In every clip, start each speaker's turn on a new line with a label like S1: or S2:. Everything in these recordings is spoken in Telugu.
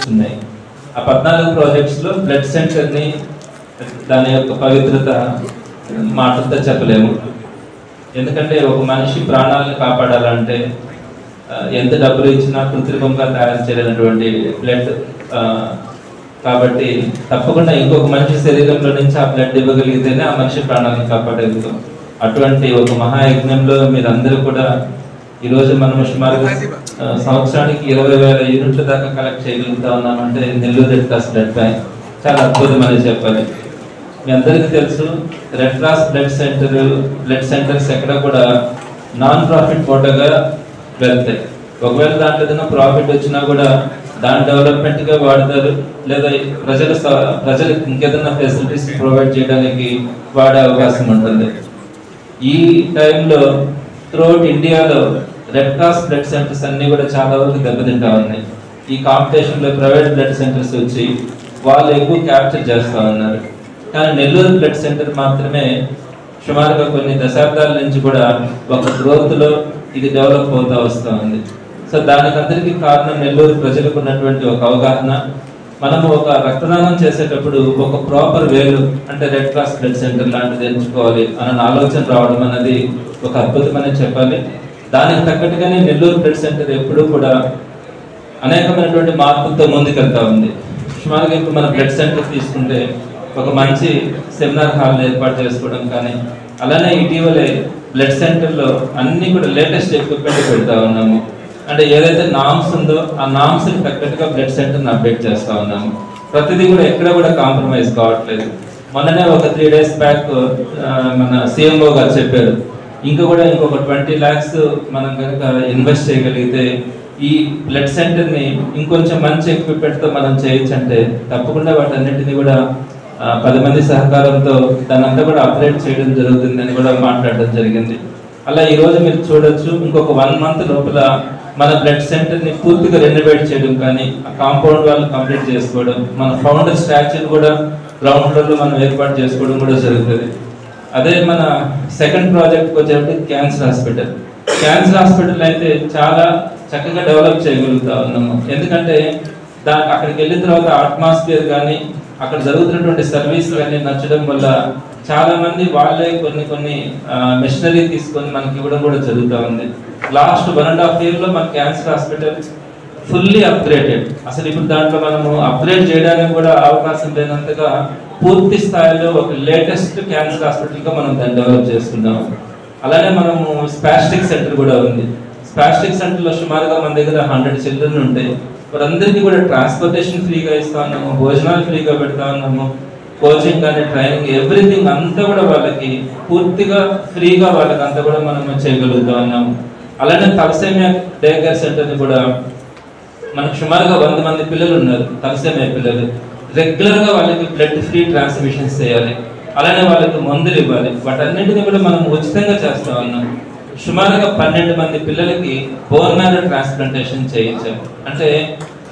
S1: ఉన్నాయి. ఆ 14 ప్రాజెక్ట్స్లో బ్లడ్ సెంటర్ని దాని యొక్క పవిత్రత మాటలతో చెప్పలేము. ఎందుకంటే ఒక మనిషి ప్రాణాలను కాపాడాలంటే ఎంత డబ్బులు ఇచ్చినా కృత్రిమంగా తయారు చేయలేనటువంటి బ్లడ్, కాబట్టి తప్పకుండా ఇంకొక మనిషి శరీరంలో నుంచి ఆ బ్లడ్ ఇవ్వగలిగితేనే ఆ మనిషి ప్రాణాలను కాపాడగలుగుతాం. అటువంటి ఒక మహాయజ్ఞంలో మీరందరూ కూడా ఈరోజు మనం సుమారుగా సంవత్సరానికి 20,000 యూనిట్ల దాకా కలెక్ట్ చేయగలుగుతా ఉన్నామంటే Nellore red cross blood bank చాలా అద్భుతమని చెప్పాలి. మీ అందరికీ తెలుసు, రెడ్ క్రాస్ బ్లడ్ సెంటర్స్ ఎక్కడ కూడా నాన్ ప్రాఫిట్ కోటాగా వెళ్తాయి. ఒకవేళ దాంట్లో ఏదైనా ప్రాఫిట్ వచ్చినా కూడా దాని డెవలప్మెంట్గా వాడతారు, లేదా ప్రజలకు ఇంకేదైనా ఫెసిలిటీస్ ప్రొవైడ్ చేయడానికి వాడే అవకాశం ఉంటుంది. ఈ టైంలో త్రూఅవుట్ ఇండియాలో రెడ్ క్రాస్ బ్లడ్ సెంటర్స్ అన్నీ కూడా చాలా వరకు దెబ్బతింటా ఉన్నాయి. ఈ కాంపిటీషన్లో ప్రైవేట్ బ్లడ్ సెంటర్స్ వచ్చి వాళ్ళు ఎక్కువ క్యాప్చర్ చేస్తూ ఉన్నారు. కానీ నెల్లూరు బ్లడ్ సెంటర్ మాత్రమే సుమారుగా కొన్ని దశాబ్దాల నుంచి కూడా ఒక గ్రోత్లో ఇది డెవలప్ అవుతూ వస్తూ ఉంది. సో దానికి అందరికీ కారణం నెల్లూరు ప్రజలకు ఉన్నటువంటి ఒక అవగాహన. మనము ఒక రక్తదానం చేసేటప్పుడు ఒక ప్రాపర్ వేలు అంటే రెడ్ క్రాస్ బ్లడ్ సెంటర్ లాంటిది ఎంచుకోవాలి అన్న ఆలోచన రావడం అనేది ఒక అద్భుతమని చెప్పాలి. దానికి తగ్గట్టుగానే నెల్లూరు బ్లడ్ సెంటర్ ఎప్పుడూ కూడా అనేకమైనటువంటి మార్పులతో ముందుకెళ్తా ఉంది. సుమారుగా ఇప్పుడు మన బ్లడ్ సెంటర్ తీసుకుంటే ఒక మంచి సెమినార్ హాల్ ఏర్పాటు చేసుకోవడం కానీ, అలానే ఇటీవలే బ్లడ్ సెంటర్లో అన్నీ కూడా లేటెస్ట్ ఎక్విప్మెంట్ పెడతా ఉన్నాము. అంటే ఏదైతే నామ్స్ ఉందో ఆ నామ్స్కి తగ్గట్టుగా బ్లడ్ సెంటర్ని అప్డేట్ చేస్తూ ఉన్నాము. ప్రతిదీ కూడా ఎక్కడ కూడా కాంప్రమైజ్ కావట్లేదు. మొన్ననే ఒక 3 days బ్యాక్ మన CMO గారు చెప్పారు, ఇంకొక 20 lakhs మనం కనుక ఇన్వెస్ట్ చేయగలిగితే ఈ బ్లడ్ సెంటర్ని ఇంకొంచెం మంచి ఎక్విప్మెంట్తో మనం చేయొచ్చు. అంటే తప్పకుండా వాటన్నింటినీ కూడా 10 మంది సహకారంతో దానంతా కూడా అప్గ్రేడ్ చేయడం జరుగుతుందని కూడా మాట్లాడడం జరిగింది. అలా ఈరోజు మీరు చూడొచ్చు, ఇంకొక 1 month లోపల మన బ్లడ్ సెంటర్ని పూర్తిగా రెనోవేట్ చేయడం కానీ, ఆ కాంపౌండ్ వాళ్ళు కంప్లీట్ చేసుకోవడం, మన ఫౌండర్ స్టాచ్యూని కూడా గ్రౌండ్ ఫ్లోర్లో మనం ఏర్పాటు చేసుకోవడం కూడా జరుగుతుంది. అదే మన సెకండ్ ప్రాజెక్ట్కి వచ్చేటప్పుడు క్యాన్సర్ హాస్పిటల్ అయితే చాలా చక్కగా డెవలప్ చేయగలుగుతా ఉన్నాము. ఎందుకంటే అక్కడికి వెళ్ళిన తర్వాత అట్మాస్ఫియర్ కానీ అక్కడ జరుగుతున్నటువంటి సర్వీస్ కానీ నచ్చడం వల్ల చాలా మంది వాళ్ళే కొన్ని మెషినరీ తీసుకొని మనకి ఇవ్వడం కూడా జరుగుతూ ఉంది. లాస్ట్ 1.5 yearలో మన క్యాన్సర్ హాస్పిటల్ ఫుల్లీ అప్గ్రేడెడ్. అసలు ఇప్పుడు దాంట్లో మనము అప్గ్రేడ్ చేయడానికి కూడా అవకాశం లేనంతగా పూర్తి స్థాయిలో ఒక లేటెస్ట్ క్యాన్సర్ హాస్పిటల్గా మనం దాన్ని డెవలప్ చేసుకున్నాము. అలానే మనము స్పాస్టిక్ సెంటర్ కూడా ఉంది. స్పాస్టిక్ సెంటర్లో సుమారుగా మన దగ్గర 100 children ఉంటాయి. వారందరికీ కూడా ట్రాన్స్పోర్టేషన్ ఫ్రీగా ఇస్తా ఉన్నాము, భోజనాలు ఫ్రీగా పెడతా ఉన్నాము, కోచింగ్ కానీ ట్రైనింగ్ ఎవ్రీథింగ్ అంతా కూడా వాళ్ళకి పూర్తిగా ఫ్రీగా వాళ్ళకి అంతా కూడా మనం చేయగలుగుతా ఉన్నాము. అలానే తలసేమియా డే కేర్ సెంటర్ని కూడా మనకు సుమారుగా 100 మంది పిల్లలు ఉన్నారు. తలసేమియా పిల్లలు రెగ్యులర్గా వాళ్ళకి బ్లడ్ ఫ్రీ ట్రాన్స్మిషన్స్ చేయాలి, అలానే వాళ్ళకి మందులు ఇవ్వాలి. వాటన్నింటినీ కూడా మనం ఉచితంగా చేస్తా ఉన్నాం. సుమారుగా 12 మంది పిల్లలకి బోన్ మ్యారో ట్రాన్స్ప్లాంటేషన్ చేయించాం. అంటే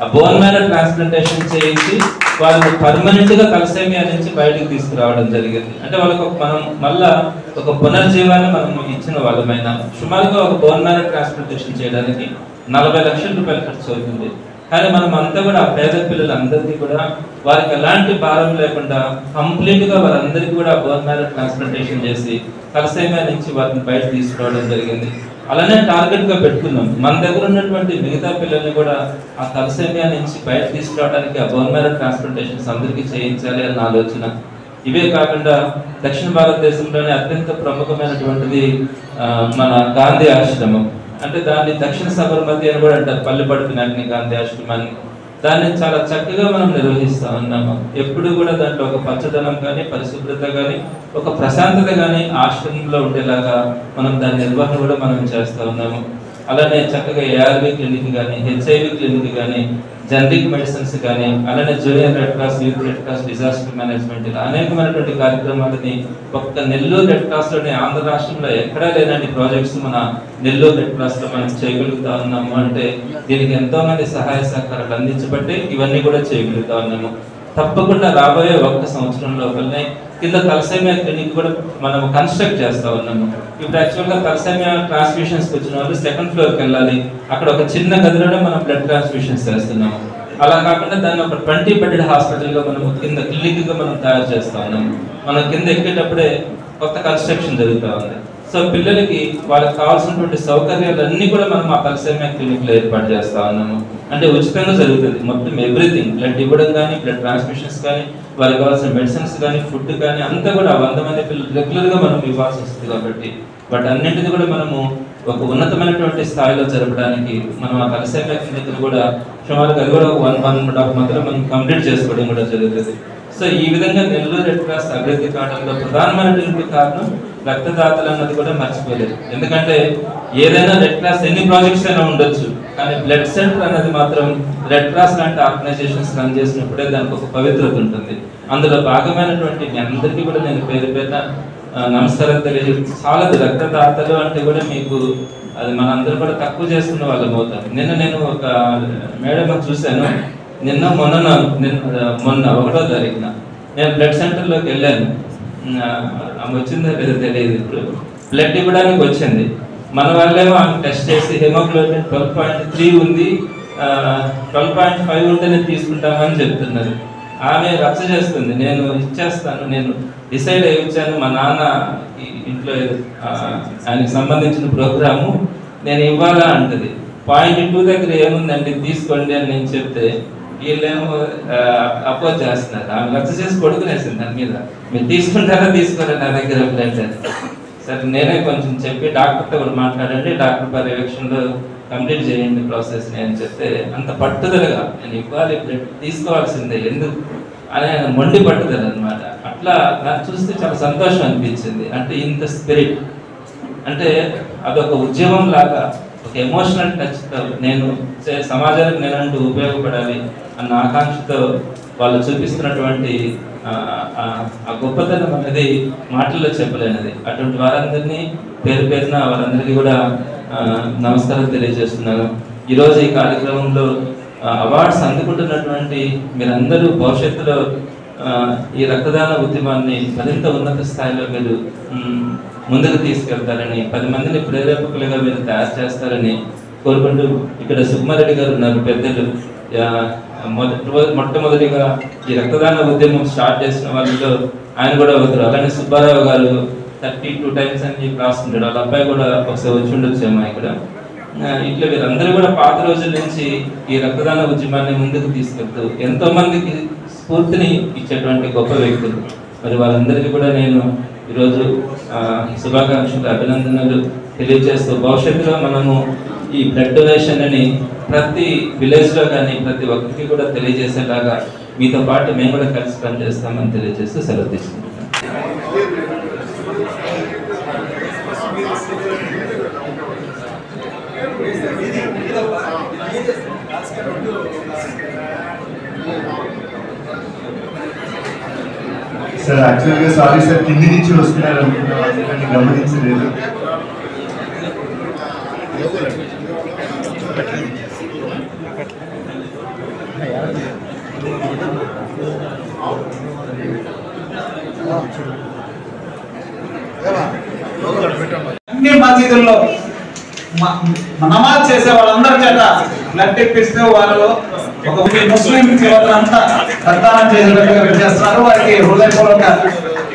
S1: ఆ బోన్ మ్యారో ట్రాన్స్ప్లాంటేషన్ చేయించి వాళ్ళు పర్మనెంట్గా తలసేమియా నుంచి బయటకు తీసుకురావడం జరిగింది. అంటే వాళ్ళకు మనం మళ్ళా ఒక పునర్జీవాన్ని మనం ఇచ్చిన వాళ్ళమైన. సుమారుగా ఒక బోన్ మ్యారో ట్రాన్స్ప్లాంటేషన్ చేయడానికి 40 లక్షల రూపాయలు ఖర్చు అవుతుంది. కానీ మనం అంతా కూడా ఆ పేద పిల్లలందరికీ కూడా వారికి ఎలాంటి భారం లేకుండా కంప్లీట్గా వారందరికీ కూడా బోన్ మ్యారో ట్రాన్స్ప్లాంటేషన్ చేసి తలసేమియా నుంచి వారిని బయట తీసుకురావడం జరిగింది. అలానే టార్గెట్గా పెట్టుకున్నాం, మన దగ్గర ఉన్నటువంటి మిగతా పిల్లల్ని కూడా ఆ తలసేమియా నుంచి బయట తీసుకురావడానికి ఆ బోన్ మ్యారో ట్రాన్స్ప్లాంటేషన్స్ అందరికీ చేయించాలి అన్న ఆలోచన. ఇవే కాకుండా దక్షిణ భారతదేశంలోనే అత్యంత ప్రముఖమైనటువంటిది మన గాంధీ ఆశ్రమం. అంటే దాన్ని దక్షిణ సబర్మతి అని కూడా అంటారు, పల్లెపడుపు నాయకుని గాంధీ ఆశ్రమాన్ని. దాన్ని చాలా చక్కగా మనం నిర్వహిస్తూ ఉన్నాము. ఎప్పుడు కూడా దాంట్లో ఒక పచ్చదనం కానీ, పరిశుభ్రత కానీ, ఒక ప్రశాంతత కానీ ఆశ్రమంలో ఉండేలాగా మనం దాని నిర్వహణ కూడా మనం చేస్తూ ఉన్నాము. అలానే చక్కగా ARV క్లినిక్ కానీ, HIV క్లినిక్ కానీ, జనరిక్ మెడిసిన్స్ కానీ, అలానే junior red cross, youth red cross, disaster management, ఇలా అనేకమైనటువంటి కార్యక్రమాలని ఒక్క నెల్లూరు రెడ్ క్రాస్లోనే ఆంధ్ర రాష్ట్రంలో ఎక్కడా లేనన్ని ప్రాజెక్ట్స్ మన నెల్లూరు రెడ్ క్రాస్లో మనం చేయగలుగుతా ఉన్నాము. అంటే దీనికి ఎంతోమంది సహాయ సహకారాలు అందించబట్టే ఇవన్నీ కూడా చేయగలుగుతా ఉన్నాము. తప్పకుండా రాబోయే 1 సంవత్సరం లోపలనే కింద తలసేమియా క్లినిక్ కూడా మనం కన్స్ట్రక్ట్ చేస్తా ఉన్నాము. ఇప్పుడు యాక్చువల్గా తలసేమియా ట్రాన్స్ఫ్యూషన్స్కి వచ్చిన వాళ్ళు 2nd ఫ్లోర్కి వెళ్ళాలి. అక్కడ ఒక చిన్న గదిలోనే మనం బ్లడ్ ట్రాన్స్ఫ్యూషన్స్ చేస్తున్నాము. అలా కాకుండా దాన్ని ఒక 20 బెడెడ్ హాస్పిటల్గా మనం కింద క్లినిక్గా మనం తయారు చేస్తా ఉన్నాము. మనం కింద ఎక్కేటప్పుడే కొత్త కన్స్ట్రక్షన్ జరుగుతూ ఉంది. సో పిల్లలకి వాళ్ళకి కావాల్సినటువంటి సౌకర్యాలన్నీ కూడా మనం ఆ తలసేమియా క్లినిక్లో ఏర్పాటు చేస్తా ఉన్నాము. అంటే ఉచితంగా జరుగుతుంది మొత్తం ఎవ్రీథింగ్, బ్లడ్ ఇవ్వడం కానీ, బ్లడ్ ట్రాన్స్ఫ్యూషన్స్ కానీ, వాళ్ళకి కావాల్సిన మెడిసిన్స్ కానీ, ఫుడ్ కానీ అంతా కూడా 100 మంది పిల్లలు రెగ్యులర్గా మనం ఇవ్వాల్సి వస్తుంది. కాబట్టి బట్ అన్నింటినీ కూడా మనము ఒక ఉన్నతమైనటువంటి స్థాయిలో జరపడానికి మనం ఆ తలసేమియా క్లినిక్ను కూడా సుమారుగా అది కూడా 1.5 మధ్యలో మనం కంప్లీట్ చేసుకోవడం కూడా జరుగుతుంది. సో ఈ విధంగా నెల్లూరు రెడ్ క్రాస్ అభివృద్ధి కావడంలో ప్రధానమైనటువంటి కారణం రక్తదాతలు అన్నది కూడా మర్చిపోలేదు. ఎందుకంటే ఏదైనా రెడ్ క్రాస్ ఎన్ని ప్రాజెక్ట్స్ అయినా ఉండొచ్చు, కానీ బ్లడ్ సెంటర్ అన్నది మాత్రం రెడ్ క్రాస్ లాంటి ఆర్గనైజేషన్స్ రన్ చేసినప్పుడే దానికి ఒక పవిత్రత ఉంటుంది. అందులో భాగమైనటువంటి మీ అందరికీ కూడా నేను పేరు పేరున నమస్కారం తెలియజేస్తాను. చాలా రక్తదాతలు అంటే కూడా మీకు అది మనందరూ కూడా తక్కువ చేసుకున్న వాళ్ళం అవుతాం. నేను ఒక మేడం చూశాను, మొన్న 1వ తారీఖున నేను బ్లడ్ సెంటర్లోకి వెళ్ళాను. ఆమె వచ్చిందో లేదో తెలియదు. ఇప్పుడు బ్లడ్ ఇవ్వడానికి వచ్చింది. మన వాళ్ళేమో ఆమె టెస్ట్ చేసి హెమోగ్లోబిన్ 12.3 ఉంది, 12.5 ఉంటే నేను తీసుకుంటామని చెప్తున్నారు. ఆమె రచ్చ చేస్తుంది, నేను ఇచ్చేస్తాను, నేను డిసైడ్ అయ్యి వచ్చాను, మా నాన్న ఇంట్లో ఆయనకి సంబంధించిన ప్రోగ్రాము నేను ఇవ్వాలా అంటది. 0.2 దగ్గర ఏముందండి తీసుకోండి అని నేను చెప్తే వీళ్ళేమో అపోజ్ చేస్తున్నారు. ఆమె రచ్చ చేసి కొడుకునేసింది దాని మీద, మీరు తీసుకుంటారా తీసుకోరా నా దగ్గర బ్లడ్ అని. సరే నేనే కొంచెం చెప్పి డాక్టర్తో కూడా మాట్లాడండి, డాక్టర్ పర్యవేక్షణలో కంప్లీట్ చేయండి ప్రాసెస్ని అని చెప్తే అంత పట్టుదలగా నేను ఇవ్వాలి, బ్లడ్ తీసుకోవాల్సిందే ఎందుకు అని ఆయన మొండి పట్టుదల అనమాట. అట్లా నాకు చూస్తే చాలా సంతోషం అనిపించింది. అంటే ఇంత స్పిరిట్, అంటే అదొక ఉద్యమం లాగా ఒక ఎమోషనల్ టచ్తో నేను సమాజానికి నేనంటూ ఉపయోగపడాలి అన్న ఆకాంక్షతో వాళ్ళు చూపిస్తున్నటువంటి ఆ గొప్పతనం అనేది మాటల్లో చెప్పలేనిది. అటువంటి వారందరినీ పేరు పేరున వారందరికీ కూడా నమస్కారం తెలియజేస్తున్నాను. ఈరోజు ఈ కార్యక్రమంలో అవార్డ్స్ అందుకుంటున్నటువంటి మీరందరూ భవిష్యత్తులో ఈ రక్తదాన ఉద్యమాన్ని మరింత ఉన్నత స్థాయిలో మీరు ముందుకు తీసుకెళ్తారని, 10 మందిని ప్రేరేపకులుగా మీరు తయారు చేస్తారని కోరుకుంటూ, ఇక్కడ సుకుమారెడ్డి గారు ఉన్నారు పెద్దలు. మొట్టమొదటిగా ఈ రక్తదాన ఉద్యమం స్టార్ట్ చేసిన వాళ్ళలో ఆయన కూడా అవుతారు. అలానే సుబ్బారావు గారు 32 టైమ్స్ అని రాస్తుంటాడు, వాళ్ళ అబ్బాయి కూడా ఒకసారి వచ్చి ఉండొచ్చేమో ఇక్కడ. ఇట్లా వీరందరూ కూడా పాత రోజుల నుంచి ఈ రక్తదాన ఉద్యమాన్ని ముందుకు తీసుకెళ్తూ ఎంతో మందికి స్ఫూర్తిని ఇచ్చేటువంటి గొప్ప వ్యక్తులు. మరి వాళ్ళందరికీ కూడా నేను ఈరోజు శుభాకాంక్షలు, అభినందనలు తెలియజేస్తూ, భవిష్యత్తులో మనము ఈ బ్లడ్ డొనేషన్ అని ప్రతి విలేజ్లో కానీ ప్రతి ఒక్కరికి కూడా తెలియజేసేలాగా మీతో పాటు మేము కూడా కలిసి పనిచేస్తామని తెలియజేస్తూ సెలవు తీసుకుంటున్నాం.
S2: సార్ యాక్చువల్గా సారీ సార్, కింది నుంచి వస్తున్నారు అనుకున్నాను, అందుకని గమనించలేదు.
S3: అన్ని మసీదుల్లో నమాజ్ చేసే వాళ్ళందరి చేత బ్లడ్ ఇప్పిస్తూ వాళ్ళు ఒక ముస్లిం యువతనంతా రక్తదానం చేసేటట్టుగా చేస్తున్నారు. వారికి హృదయపూర్వక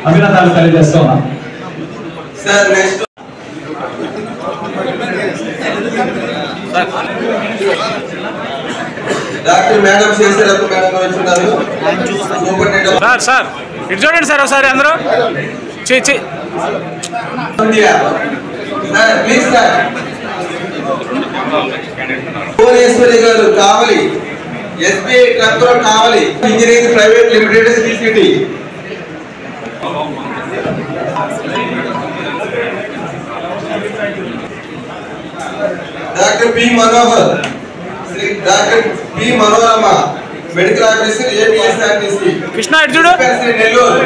S3: అభినందనలు తెలియజేస్తూ ఉన్నాం.
S4: డాక్టర్ మేడం చేసేటప్పుడు మేడం వచ్చున్నారు.
S5: సార్ ఇటు చూడండి సార్ ఒకసారి అందరూ.
S4: Please sir. భువనేశ్వరి గారు కావలి, ఎస్బీఐ ట్రక్కులో Kavali engineering private limited CCT. Doctor P Manohar, doctor P Manorama, medical officer APSRTC
S5: Krishna ఇటు చూడు.
S4: నెల్లూరు.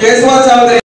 S4: కేశవ చౌదరి.